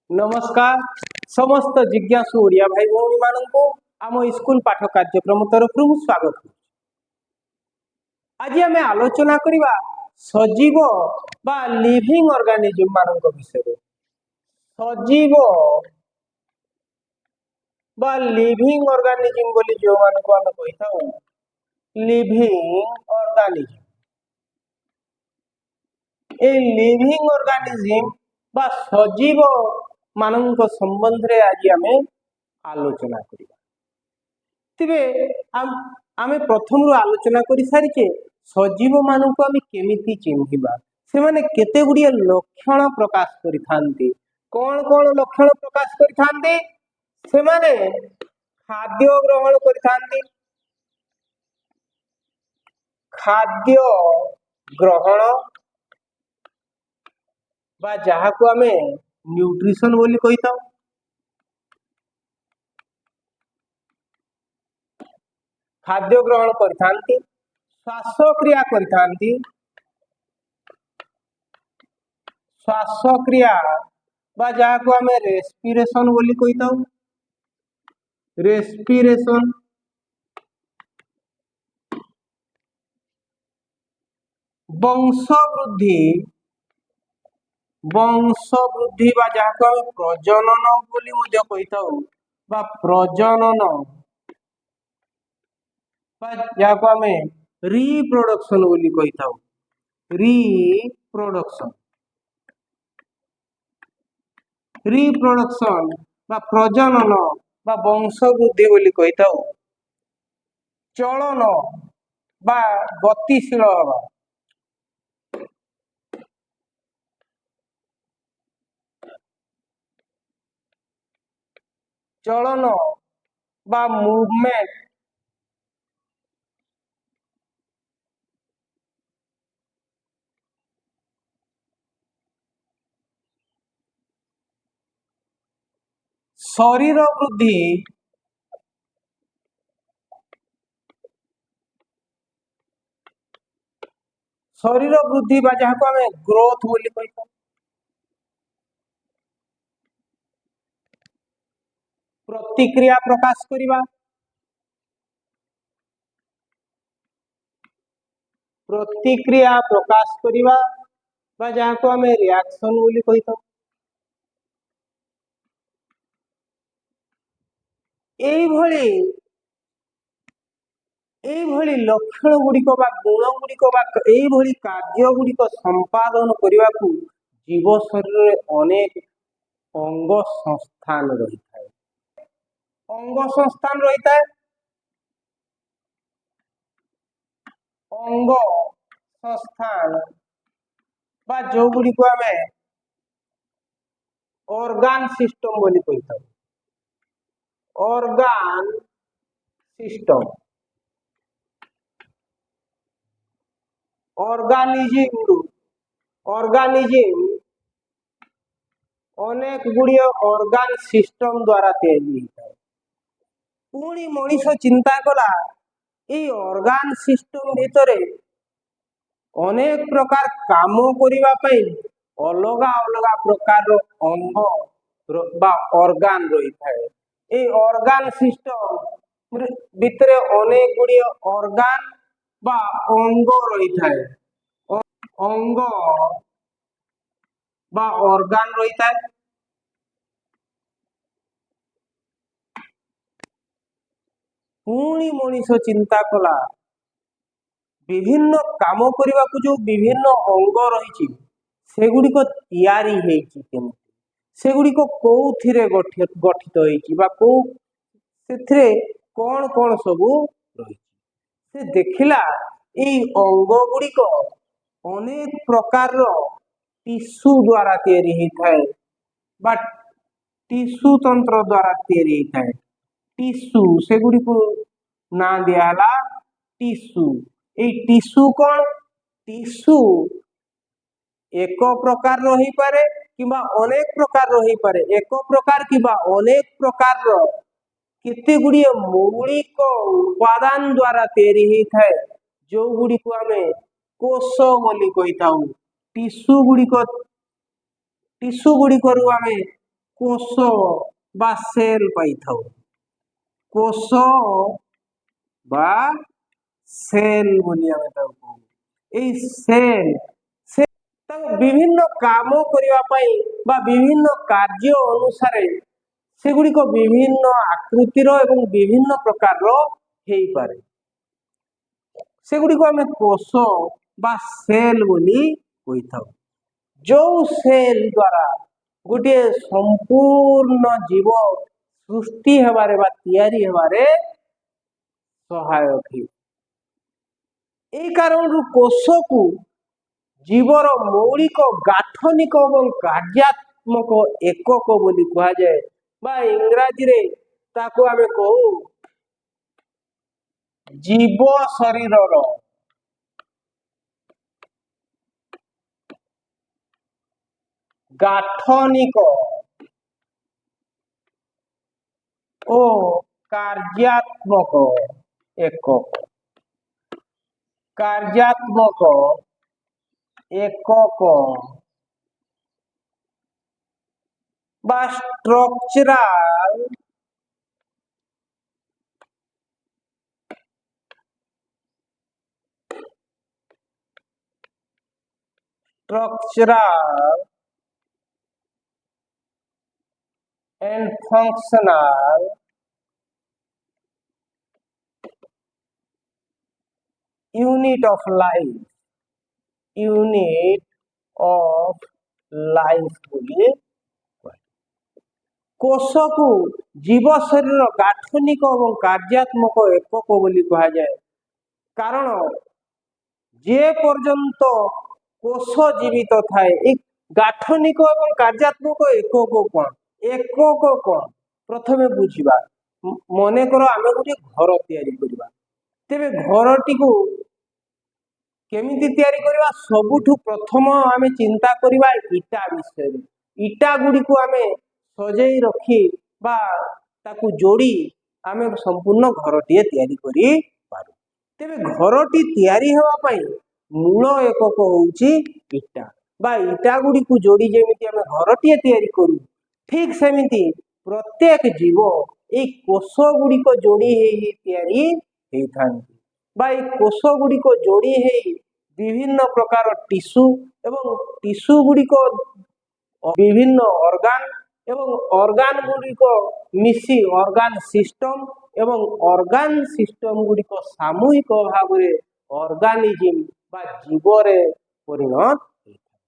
नमस्कार समस्त जिज्ञासु ओडिया भाई भौणी मानू आम स्कूल पाठ कार्यक्रम तरफ स्वागत। आज आम आलोचना करवा सजीव बा लिविंग ऑर्गेनिज्म मान विषय। सजीव बा लिविंग ऑर्गेनिज्म बोली जो मान को आम कही था living organism. A living organism बा सजीव मानक संबंध रे आज आम आलोचना करिबा। तेबे आम प्रथम रु आलोचना कर सारिचे सजीव मानक आम केमिति चिन्हिबा, से माने केते गुडिये लक्षण प्रकाश करिथांती। कौन कौन लक्षण प्रकाश करिथांती? से माने खाद्य ग्रहण करिथांती, खाद्य ग्रहण बा जहा को आम न्यूट्रिशन बोली कहिता। खाद्य ग्रहण करिथांती, श्वासक्रिया करिथांती, श्वासक्रिया बा जहा को आम रेस्पिरेशन बोली कहिता। रेस्पिरेशन वंश वृद्धि, वंश वृद्धि बा जहा को आम प्रजनन बोली मध्य कहिता बा प्रजनन बा जहा को आम रिप्रोडक्शन बोली कहिता। रिप्रोडक्शन रिप्रोडक्शन बा प्रजनन बा वंश वृद्धि बोली कहिता। चलन बा गतिशील हवा, चलन बा मूवमेंट शरीर वृद्धि शरीर वृद्धि बा जहा को आम ग्रोथ बोली कहिता। प्रतिक्रिया प्रकाश करिबा, प्रतिक्रिया प्रकाश करिबा बा जहा को आम रिएक्शन बोली कहिता। एभली लक्षण गुड़िक बा गुण गुड़िक बा एभली कार्य गुड़िक संपादन करने को जीव शरीर में अनेक अंग संस्थान रही है। अंग संस्थान रही है, अंग संस्थान बा जो गुड़िक आम ऑर्गन सिस्टम बोली कहिता। ऑर्गन सिस्टम ऑर्गेनिज्म ऑर्गेनिज्म अनेक गुड़िया ऑर्गन सिस्टम द्वारा तैयारी है। पुणी मनीष चिंता कला ये ऑर्गन सिस्टम भितर अनेक प्रकार काम करिबा पई अलगा अलगा प्रकार अंग बा ऑर्गन रही है। ये ऑर्गन सिस्टम भितर अनेक गुड़िया ऑर्गन बा अंग रही है। अंग बा ऑर्गन रही है। पुणी मनीष चिंता कला विभिन्न काम करने को जो विभिन्न अंग रही सेगुड़िक तैयारी हेची केमति, सेगुड़िक कोउथिरे गठित हेची बा को सेथिरे कौन कौन सबू रही से देखिला। ये अंग गुड़िक अनेक प्रकार टिश्यू द्वारा तैयारी होता है बा टिश्यू तंत्र द्वारा तैयारी होता है। टिश्यू से गुड़ी को ना दियाला टिश्यू। ये टिश्यू कौन? टिश्यू एक प्रकार रही पारे किबा अनेक प्रकार रही पारे। एक प्रकार किबा अनेक प्रकार केते गुड़िए मौलिक उपादान द्वारा तैयारी होता है जो गुड़ी को आम कोष बोली कही था। टिश्यू गुड़िक आम কোষ বা সেল পাইথাও। কোষ বা সেল বলি আমি তাକୁ କହୁ। এই সেল বিভিন্ন কাମ କରିବା ପାଇଁ ବା ବିଭିନ୍ନ କାର୍ଯ୍ୟ ଅନୁସାରେ ସେଗୁଡ଼ିକ ବିଭିନ୍ନ ଆକୃତିର ଏବଂ ବିଭିନ୍ନ ପ୍ରକାରର ହେଇପାରେ। ସେଗୁଡ଼ିକୁ ଆମେ କୋଷ ବା ସେଲ୍ ବୋଲି କହିଥାଉ। ଯୋଉ ସେଲ୍ ଦ୍ୱାରା ଗୋଟିଏ ସମ୍ପୂର୍ଣ୍ଣ ଜୀବ ସୃଷ୍ଟି ହେବାରେ ବା ତିଆରି ହେବାରେ ସହାୟକ ହୁଏ। এই କାରଣରୁ କୋଷକୁ ଜୀବର ମୌଳିକ ଗାଠନିକ ଏବଂ କାର୍ଯ୍ୟାତ୍ମକ ଏକକ ବୋଲି କୁହାଯାଏ ବା ଇଂରାଜୀରେ ତାକୁ ଆମେ କହୁ ଜୀବ ଶରୀରର ଗାଠନିକ ଓ କାର୍ଯ୍ୟାତ୍ମକ ଏକକ। କାର୍ଯ୍ୟାତ୍ମକ ଏକକ বা structural and functional unit of life বলি কোষକୁ ଜୀବ ଶରୀର ଗାଠନିକ ଏବଂ କାର୍ଯ୍ୟାତ୍ମକ ଏକକ ବୋଲି କୁହାଯାଏ। କାରଣ যে পর্যন্ত কোষ জীবিত থাকে এই গাঠনিক এবং কার্যাত্মক একক কোণ একক কোণ প্রথমে বুঝিবা। মনে কর আমি গোটে ঘর তৈরি করিবা, তেবে ঘরটিকে কেমিতি তৈরি করিবা? ସବୁଠୁ প্রথম আমি চিন্তা করিবা ইটা বিষয়ে। ইটা গুড়িକୁ আমি সজেই রখি বা তাকে যোড়ি আমি সম্পূর্ণ ঘরটিଏ তৈরি করি পারু। তেবে ঘরটি তৈরি হওয়া পাই মূল একক হଉଛି ইটা বা ইটা গুড়িକୁ যোড়ি যেমিতি আমি ঘরটিଏ তৈরি করু, ঠিক সেমিতি প্রত্যেক জীব এই কোষ গুড়িক যোড়ি হেই তৈরি ହେଇଥାନ୍ତି বা এই কোষ গুড়িক যোড়ি হেই বিভিন্ন প্রকার টিস্যু এবং টিস্যু গুড়িক বিভিন্ন অর্গান এবং অর্গান গুড়িক মিশি অর্গান সিস্টম এবং অর্গান সিস্টম গুড়িক সামূহিক ভাবে অর্গানিজম বা জীবরে পরিণত ହୋଇଥାଏ।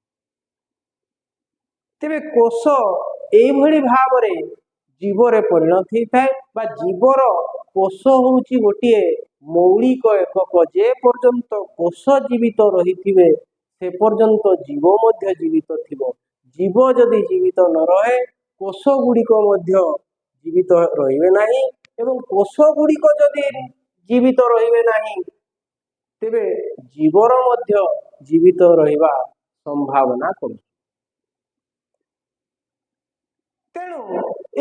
ତେବେ କୋଷ এইଭଳି ଭାବରେ ଜୀବରେ ପରିଣତ ହୋଇଥାଏ ବା ଜୀବର କୋଷ ହେଉଛି ଗୋଟିଏ ମୌଳିକ ଏକକ। ଯେ ପର୍ଯ୍ୟନ୍ତ କୋଷ ଜୀବିତ ରହିଥିବେ ସେ ପର୍ଯ୍ୟନ୍ତ ଜୀବ ମଧ୍ୟ ଜୀବିତ ଥିବ। ଜୀବ ଯଦି ଜୀବିତ ନ ରହେ କୋଷ ଗୁଡ଼ିକ ମଧ୍ୟ ଜୀବିତ ରହିବେ ନାହିଁ ଏବଂ କୋଷ ଗୁଡ଼ିକ ଯଦି ଜୀବିତ ରହିବେ ନାହିଁ ତେବେ ଜୀବର ମଧ୍ୟ ଜୀବିତ ରହିବା ସମ୍ଭାବନା କମ। ତେଣୁ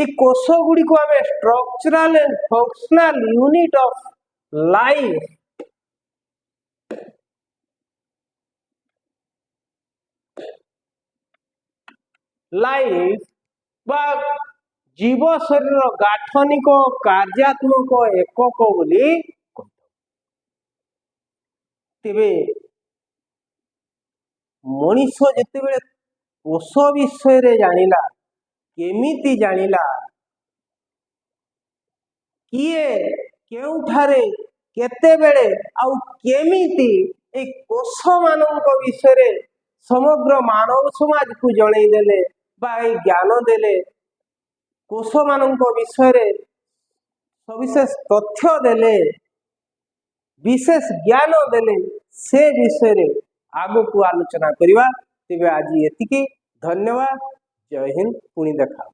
এই কোষ ଗୁଡ଼ିକୁ ଆମେ structural and functional unit of life বা জীব শরীর গাঠনিক কার্যাত্মক একক বলি তেবে মଣିষ যেতবে কোষ বিষয়ে জানিলা কেমিতি জানিলা কিଏ କେଉଁଠାରେ କେତେବେଳେ ଆଉ କେମିତି এই কোষ ମାନଙ୍କ ବିଷୟରେ ସମଗ୍ର ମାନବ ସମାଜକୁ ଜଣେଇ ଦେଲେ ବା এই ଜ୍ଞାନ ଦେଲେ, କୋଷ ମାନଙ୍କ ବିଷୟରେ ସବିଶେଷ ତଥ୍ୟ ଦେଲେ, ବିଶେଷ ଜ୍ଞାନ ଦେଲେ, ସେ ବିଷୟରେ ଆଗକୁ ଆଲୋଚନା କରିବା। ତେବେ ଆଜି ଏତିକି। ଧନ୍ୟବାଦ। ଜୟ ହିନ୍ଦ। ପୁଣି ଦେଖା।